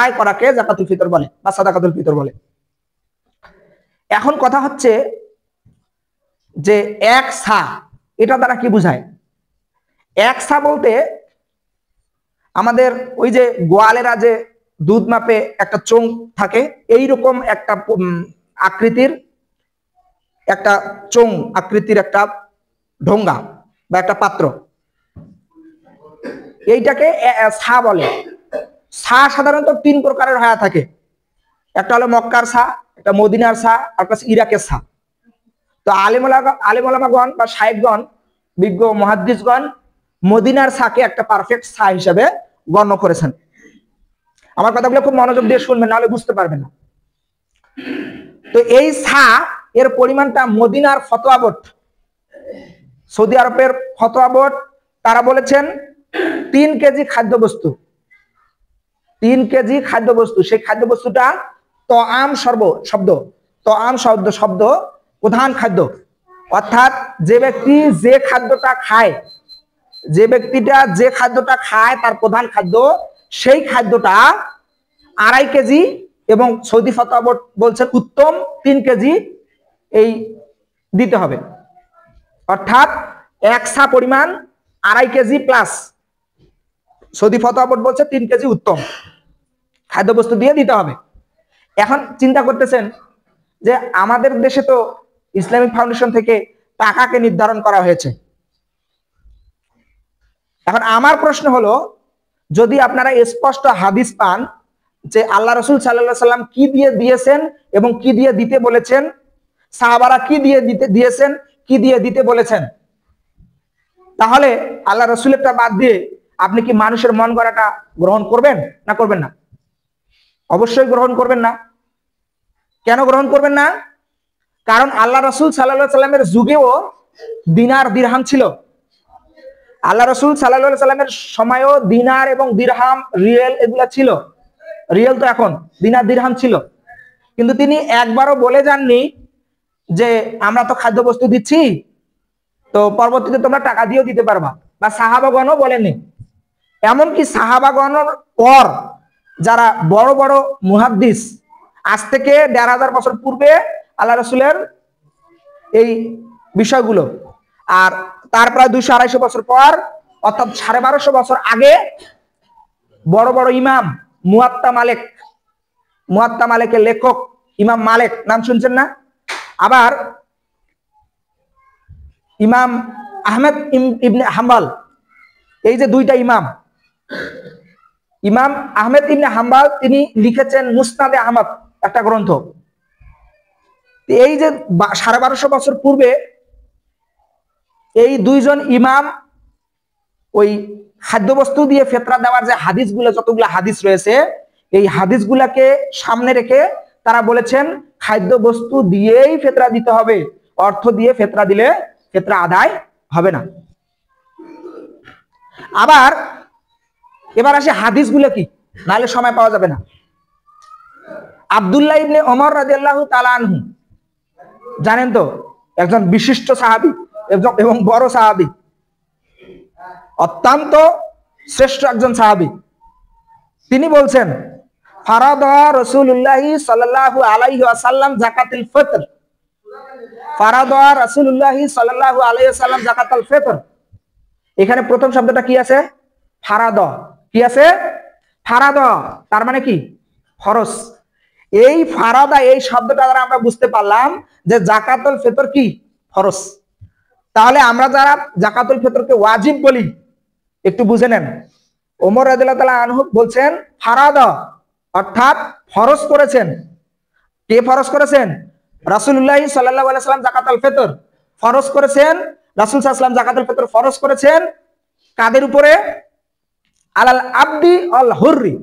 আদায় করাকে যাকাতুল ফিতর বলে বা সাদাকাতুল ফিতর বলে। এখন কথা হচ্ছে যে এক সা, এটা দ্বারা কি বোঝায়? এক সা বলতে আমাদের ওই যে গোয়ালেরা যে দুধ মাপে একটা চোং থাকে, এইরকম একটা আকৃতির একটা চোং আকৃতির একটা ঢোঙ্গা বা একটা পাত্র, এইটাকে সা বলে। সা সাধারণত তিন প্রকারের হয়ে থাকে, একটা হলো মক্কার সা, একটা মদিনার সা, আর একটা ইরাকের সা। তো আলেমুলামাগণ বা শায়েখগণ, বিজ্ঞ মুহাদ্দিসগণ মদিনার সাকে একটা পারফেক্ট সা হিসেবে গণ্য করেছেন। আমার কথাগুলো খুব মনোযোগ দিয়ে শুনবেন, নাহলে বুঝতে পারবেন না। তো এই সা এর পরিমাণটা মদিনার ফতোয়া বোর্ড, সৌদি আরবের ফতোয়া বোর্ড, তারা বলেছেন 3 কেজি খাদ্যবস্তু, 3 কেজি খাদ্যবস্তু। সেই খাদ্যবস্তুটা তআম শব্দ প্রধান খাদ্য, অর্থাৎ যে ব্যক্তি যে খাদ্যটা খায়, যে ব্যক্তিটা যে খাদ্যটা খায় তার প্রধান খাদ্য, সেই খাদ্যটা 2.5 কেজি, এবং সৌদি ফতোয়া বোর্ড বলছেন উত্তম 3 কেজি এই দিতে হবে। অর্থাৎ এক সা পরিমাণ 2.5 কেজি প্লাস, সৌদি ফতোয়া বোর্ড বলছে 3 কেজি উত্তম খাদ্যবস্তু দিয়ে দিতে হবে। এখন চিন্তা করতেছেন যে আমাদের দেশে তো ইসলামিক ফাউন্ডেশন থেকে টাকাকে নির্ধারণ করা হয়েছে। এখন আমার প্রশ্ন হলো, যদি আপনারা স্পষ্ট হাদিস পান যে আল্লাহ রাসূল সাল্লাল্লাহু আলাইহি সাল্লাম কি দিয়ে দিয়েছেন এবং কি দিয়ে দিতে বলেছেন, সাহাবারা কি দিয়ে দিয়েছেন, কি দিয়ে দিতে বলেছেন, তাহলে আল্লাহ রাসূলেরটা বাদ দিয়ে আপনি কি মানুষের মন গড়াটা গ্রহণ করবেন না করবেন না? অবশ্যই গ্রহণ করবেন না। কেন গ্রহণ করবেন না? কারণ আল্লাহ রাসূল সাল্লাল্লাহু আলাইহি সাল্লামের যুগেও দিনার দিরহাম ছিল। আল্লাহ রাসূল সাল্লাল্লাহু আলাইহি সাল্লামের সময়ও দিনার এবং দিরহাম, রিয়েল, এগুলা ছিল। রিয়েল তো এখন, দিনার দিরহাম ছিল। কিন্তু তিনি একবারও বলে যাননি যে আমরা তো খাদ্যবস্তু দিচ্ছি, তো পরবর্তীতে তোমরা টাকা দিয়েও দিতে পারবা, বা সাহাবাগণও বলেননি। এমনকি সাহাবাগণের পর যারা বড় বড় মুহাদ্দিস, আজ থেকে 1500 বছর পূর্বে আল্লাহ রাসূলের এই বিষয়গুলো, আর তার প্রায় 200-250 বছর পর, অর্থাৎ 1250 বছর আগে বড় বড় ইমাম, মুয়াত্তা মালিকের লেখক ইমাম মালিক, নাম শুনছেন না? আবার ইমাম আহমেদ ইবনে হাম্বল, এই যে দুইটা ইমাম, ইমাম আহমেদ ইবনে হাম্বল তিনি লিখেছেন মুসনাদে আহমদ, একটা গ্রন্থ। এই যে 1250 বছর পূর্বে এই দুইজন ইমাম ওই খাদ্যবস্তু দিয়ে ফেতরা দেওয়ার যে হাদিসগুলো, যতগুলো হাদিস রয়েছে, এই হাদিসগুলাকে সামনে রেখে তারা বলেছেন খাদ্যবস্তু দিয়েই ফেতরা দিতে হবে, অর্থ দিয়ে ফেতরা দিলে ফেতরা আদায় হবে না। আবার এবার আসে হাদিসগুলো কি, নাহলে সময় পাওয়া যাবে না। আব্দুল্লাহ ইবনে ওমর রাদিয়াল্লাহু তাআলা আনহু, জানেন তো, একজন বিশিষ্ট সাহাবী এবং বড় সাহাবী, অত্যন্ত শ্রেষ্ঠ একজন সাহাবী। তিনি বলছেন, ফারাদা রাসূলুল্লাহ সাল্লাল্লাহু আলাইহি ওয়াসাল্লাম যাকাতুল ফিতর, ফারাদা রাসূলুল্লাহ সাল্লাল্লাহু আলাইহি ওয়াসাল্লাম যাকাতুল ফিতর। এখানে প্রথম শব্দটা কি আছে? ফারাদা। কি আছে? ফারাদা, তার মানে কি? ফরজ। এই ফারাদা, এই শব্দটা দ্বারা আমরা বুঝতে পারলাম যে যাকাতুল ফিতর কি? ফরজ। তাহলে আমরা যারা যাকাতুল ফিতরকে ওয়াজিব বলি, একটু বুঝে নেন। ওমর রাদিয়াল্লাহু তাআলা আনহু বলছেন ফারাদা, অর্থাৎ ফরজ করেছেন। কে ফরজ করেছেন? রাসূলুল্লাহ সাল্লাল্লাহু আলাইহি ওয়াসাল্লাম যাকাতুল ফিতর ফরজ করেছেন। রাসূল সাল্লাল্লাহু আলাইহি ওয়াসাল্লাম যাকাতুল ফিতর ফরজ করেছেন কাদের উপরে? আলাল আবদি আল হুররি,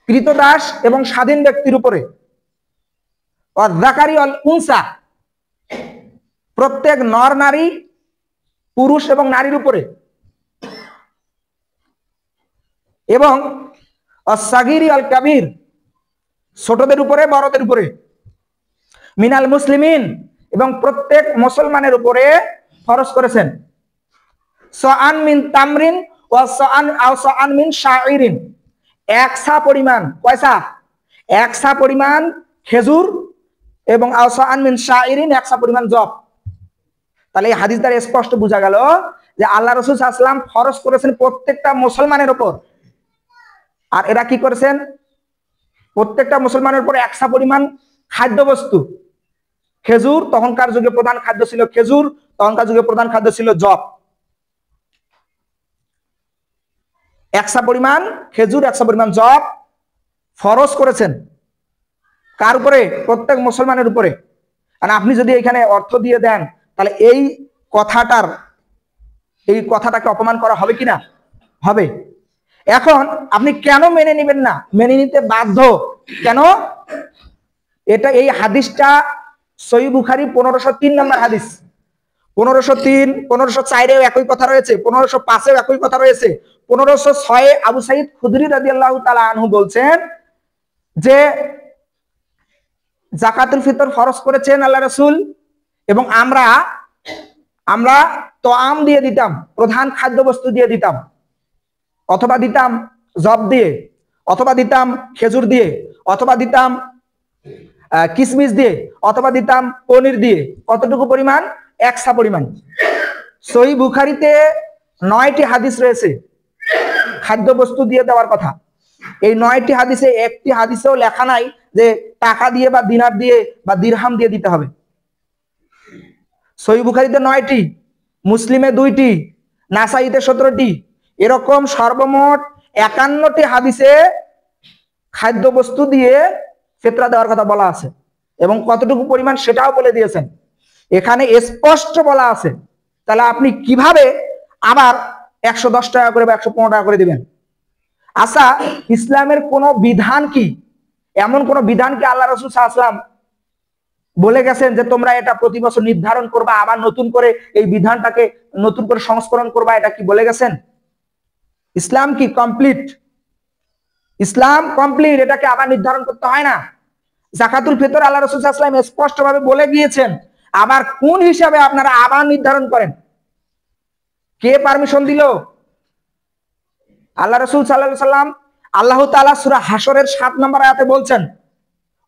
কৃতদাস এবং স্বাধীন ব্যক্তির উপরে, ওয়া যাকারি আল উনসা, প্রত্যেক নর নারী, পুরুষ এবং নারীর উপরে, এবং আস-সাগীরি আল কাবীর, ছোটদের উপরে, বড়দের উপরে, মিনাল মুসলিমিন, এবং প্রত্যেক মুসলমানের উপরে ফরজ করেছেন। সাআন মিন তামরিন ওয়া সাআন মিন শাইরিন, একসা পরিমাণ, কয়সা? একসা পরিমাণ খেজুর এবং আওসাআন মিন শাইরিন, একসা পরিমাণ জব। তাহলে এই হাদিস দ্বারা স্পষ্ট বোঝা গেল যে আল্লাহ রাসূল সাল্লাল্লাহু আলাইহি ওয়াসাল্লাম ফরজ করেছেন প্রত্যেকটা মুসলমানের উপর, আর এরা কি করেছেন? প্রত্যেকটা মুসলমানের উপর একসা পরিমাণ খাদ্য বস্তু, খেজুর, তখনকার যুগে প্রধান খাদ্য ছিল খেজুর, তখনকার যুগে প্রধান খাদ্য ছিল জব। একসা পরিমাণ খেজুর, একসা পরিমাণ জব ফরজ করেছেন কার উপরে? প্রত্যেক মুসলমানের উপরে। আর আপনি যদি এখানে অর্থ দিয়ে দেন তাহলে এই কথাটাকে অপমান করা হবে কিনা? হবে। এখন আপনি কেন মেনে নেবেন না? মেনে নিতে বাধ্য কেন? এটা এই হাদিসটা সহিহ বুখারী 1503 নম্বর হাদিস, 1503, 1504-এও একই কথা রয়েছে, 1505-এও একই কথা রয়েছে, 1506-এ আবু সাঈদ খুদরি রাদিয়াল্লাহু তাআলা আনহু বলছেন যে যাকাতুল ফিতর ফরজ করেছেন আল্লাহ রাসূল, এবং আমরা তোয়াম দিয়ে দিতাম, প্রধান খাদ্য বস্তু দিয়ে দিতাম, অথবা দিতাম জব দিয়ে, অথবা দিতাম খেজুর দিয়ে, অথবা দিতাম কিশমিশ দিয়ে, অথবা দিতাম পনির দিয়ে। কতটুকু পরিমাণ? একসা পরিমাণ। সহিহ বুখারীতে 9টি হাদিস রয়েছে খাদ্য বস্তু দিয়ে দেওয়ার কথা। এই 9টি হাদিসে একটি হাদিসেও লেখা নাই যে টাকা দিয়ে বা দিনার দিয়ে বা দিরহাম দিয়ে দিতে হবে। সহিহ বুখারীতে 9টি, মুসলিমে 2টি, নাসাইতে 17টি, এরকম সর্বমোট 51টি হাদিসে খাদ্য বস্তু দিয়ে ফিতরা দেওয়ার কথা বলা আছে, এবং কতটুকু পরিমাণ সেটাও বলে দিয়েছেন, এখানে স্পষ্ট বলা আছে। তাহলে আপনি কিভাবে আবার 110 টাকা করে বা 115 টাকা করে দিবেন? আচ্ছা, ইসলামের কোন বিধান কি, এমন কোন বিধান কি আল্লাহ রাসূল সাল্লাল্লাহু আলাইহি ওয়াসাল্লাম বলে গেছেন যে তোমরা এটা প্রতি বছর নির্ধারণ করবা, আবার নতুন করে এই বিধানটাকে নতুন করে সংস্করণ করবা, এটা কি বলে গেছেন? ইসলাম কি কমপ্লিট? ইসলাম কমপ্লিট, এটাকে আবার নির্ধারণ করতে হয় না। যাকাতুল ফিতর আল্লাহ রাসূল সাল্লাল্লাহু আলাইহি ওয়াসাল্লাম স্পষ্টভাবে বলে গিয়েছেন, আবার কোন হিসাবে আপনারা আবার নির্ধারণ করেন? কে পারমিশন দিল? আল্লাহ রাসূল সাল্লাল্লাহু আলাইহি ওয়াসাল্লাম, আল্লাহ তাআলা সূরা হাশরের 7 নম্বর আয়াতে বলছেন,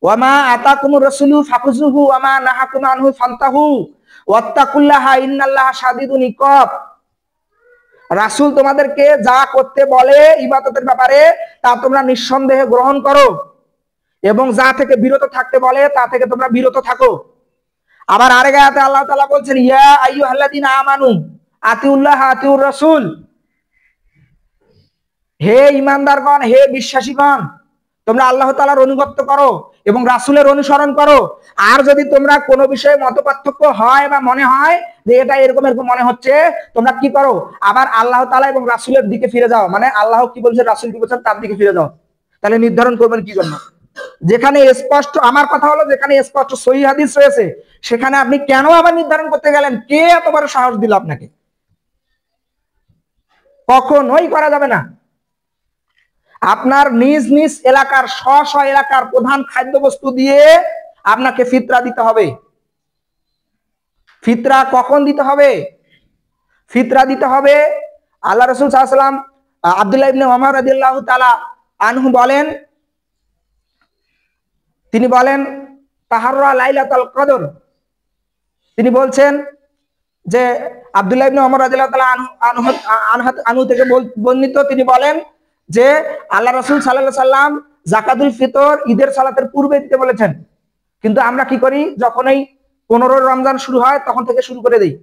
ওয়ামা আতাকুমুর রাসূলু ফাখুযুহু ওয়ামা নাহাকুম আনহু ফান্তাহু ওয়াত্তাকুল্লাহা ইন্নাল্লাহা শাদীদুল ইকাব। রাসূল তোমাদেরকে যা করতে বলে ইবাদতের ব্যাপারে তা তোমরা নিঃসন্দেহে গ্রহণ করো, এবং যা থেকে বিরত থাকতে বলে তা থেকে তোমরা বিরত থাকো। আবার আরেক আয়াতে আল্লাহ তাআলা বলছেন, ইয়া আইয়ুহাল্লাযীনা আমানু আতিউল্লাহ আতিউর রাসূল, হে ঈমানদারগণ, হে বিশ্বাসীগণ, তোমরা আল্লাহ তাআলার অনুগত্য করো এবং রাসূলের অনুসরণ করো। আর যদি তোমরা কোনো বিষয়ে মতপার্থক্য হয় বা মনে হয় যে এটা এরকম এরকম মনে হচ্ছে, তোমরা কি করো? আবার আল্লাহ তাআলা এবং রাসূলের দিকে ফিরে যাও, মানে আল্লাহ কি বলছেন, রাসূল কি বলছেন, তার দিকে ফিরে যাও। তাহলে নির্ধারণ করবেন কি জন্য? যেখানে স্পষ্ট, আমার কথা হলো, যেখানে স্পষ্ট সহিহ হাদিস রয়েছে সেখানে আপনি কেন আবার নির্ধারণ করতে গেলেন? কে এত বড় সাহস দিল আপনাকে? কখনোই করা যাবে না। আপনার নিজ নিজ এলাকার স্ব এলাকার প্রধান খাদ্য বস্তু দিয়ে আপনাকে ফিতরা দিতে হবে। ফিতরা কখন দিতে হবে? ফিতরা দিতে হবে, আল্লাহ রাসূল সাল্লাল্লাহু আলাইহি ওয়াসাল্লাম, আব্দুল্লাহ ইবনে ওমর রাদিয়াল্লাহু তাআলা আনহু বলেন, তিনি বলেন তাহাররা লাইলাতুল কদর, তিনি বলছেন যে আব্দুল্লাহ ইবনে ওমর রাদিয়াল্লাহু তাআলা আনহু থেকে বর্ণিত, তিনি বলেন যে আল্লাহ রাসূল সাল্লাল্লাহু আলাইহি সাল্লাম যাকাতুল ফিতর ঈদের সালাতের পূর্বে দিতে বলেছেন, কিন্তু আমরা কি করি, যখনই 15 রমজান শুরু হয় তখন থেকে শুরু করে দেই।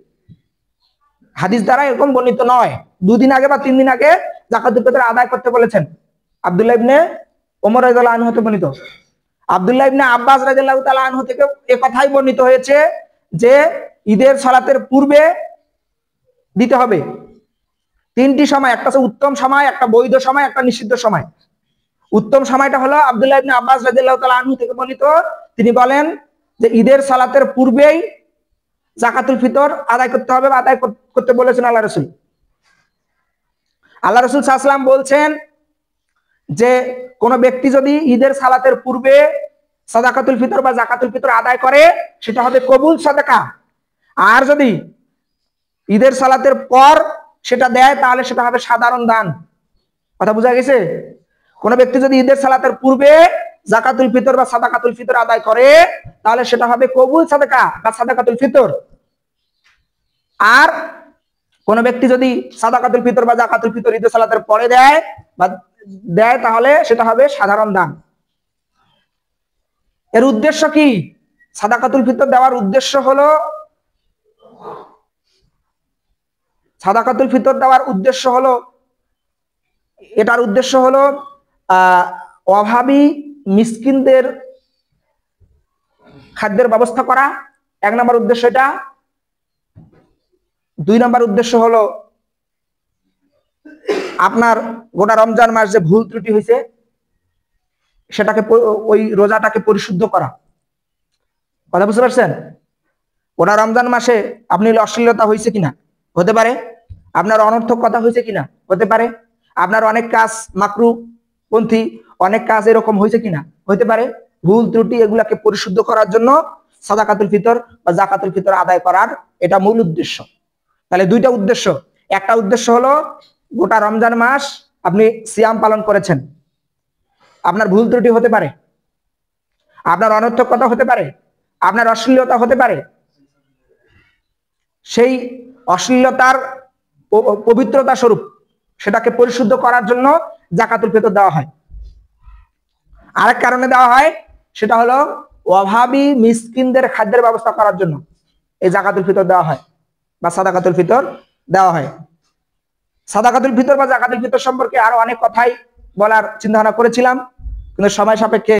হাদিস দ্বারা এরকম বর্ণিত নয়। 2 দিন আগে বা 3 দিন আগে যাকাতুল ফিতর আদায় করতে বলেছেন আব্দুল্লাহ ইবনে ওমর রাদিয়াল্লাহু আনহু থেকে বর্ণিত। আব্দুল্লাহ ইবনে আব্বাস রাদিয়াল্লাহু তাআলা আনহু থেকে এই কথাই বর্ণিত হয়েছে যে ঈদের সালাতের পূর্বে দিতে হবে। 3টি সময়, একটা হচ্ছে উত্তম সময়, একটা বৈধ সময়, একটা নিষিদ্ধ সময়। উত্তম সময়টা হলো আব্দুল্লাহ ইবনে আব্বাস রাদিয়াল্লাহু তাআলা আনহু থেকে বর্ণিত, তিনি বলেন যে ঈদের সালাতের পূর্বেই যাকাতুল ফিতর আদায় করতে হবে বা আদায় করতে বলেছেন আল্লাহ রাসূল। আল্লাহ রাসূল সাল্লাল্লাহু আলাইহি ওয়াসাল্লাম বলছেন যে কোন ব্যক্তি যদি ঈদের সালাতের পূর্বে সাদাকাতুল ফিতর বা যাকাতুল ফিতর আদায় করে সেটা হবে কবুল সাদাকা, আর যদি ঈদের সালাতের পর সেটা দেয় তাহলে সেটা হবে সাধারণ দান। কথা বোঝা গেছে? কোন ব্যক্তি যদি ঈদের সালাতের পূর্বে যাকাতুল ফিতর বা সাদাকাতুল ফিতর আদায় করে তাহলে সেটা হবে কবুল সাদাকা বা সাদাকাতুল ফিতর। আর কোন ব্যক্তি যদি সাদাকাতুল ফিতর বা যাকাতুল ফিতর ঈদের সালাতের পরে দেয় বা দেয় তাহলে সেটা হবে সাধারণ দান। এর উদ্দেশ্য কি? সাদাকাতুল ফিতর দেওয়ার উদ্দেশ্য হলো, সাদাকাতুল ফিতর দেওয়ার উদ্দেশ্য হলো, এটার উদ্দেশ্য হলো অভাবী মিসকিনদের খাদ্যের ব্যবস্থা করা, 1 নম্বর উদ্দেশ্য এটা। 2 নম্বর উদ্দেশ্য হলো আপনার গোটা রমজান মাস যে ভুল ত্রুটি হয়েছে সেটাকে, ওই রোজাটাকে পরিশুদ্ধ করা। কথা বুঝতে পারছেন? গোটা রমজান মাসে আপনি অশ্লীলতা হয়েছে কিনা, হতে পারে। আপনার অনর্থক কথা হয়েছে কিনা, হতে পারে। আপনার অনেক কাজ মাকরু পন্থী অনেক কাজ এরকম হয়েছে কিনা, হতে পারে। ভুল ত্রুটি এগুলাকে পরিশুদ্ধ করার জন্য সাদাকাতুল ফিতর বা যাকাতুল ফিতর আদায় করার এটা মূল উদ্দেশ্য। তাহলে 2টা উদ্দেশ্য। একটা উদ্দেশ্য হলো গোটা রমজান মাস আপনি সিয়াম পালন করেছেন, আপনার ভুল ত্রুটি হতে পারে, আপনার অনর্থক কথা হতে পারে, আপনার অশ্লীলতা হতে পারে। সেই অশ্লীলতার পবিত্রতা স্বরূপ সেটাকে পরিশুদ্ধ করার জন্য যাকাতুল ফিতর দেওয়া হয়। আরেক কারণে দেওয়া হয়, সেটা হলো অভাবী মিসকিনদের খাদ্যের ব্যবস্থা করার জন্য এই যাকাতুল ফিতর দেওয়া হয় বা সাদাকাতুল ফিতর দেওয়া হয়। সাদাকাতুল ফিতর বা যাকাতুল ফিতর সম্পর্কে আরো অনেক কথাই বলার চিন্তা ভাবনা করেছিলাম, কিন্তু সময় সাপেক্ষে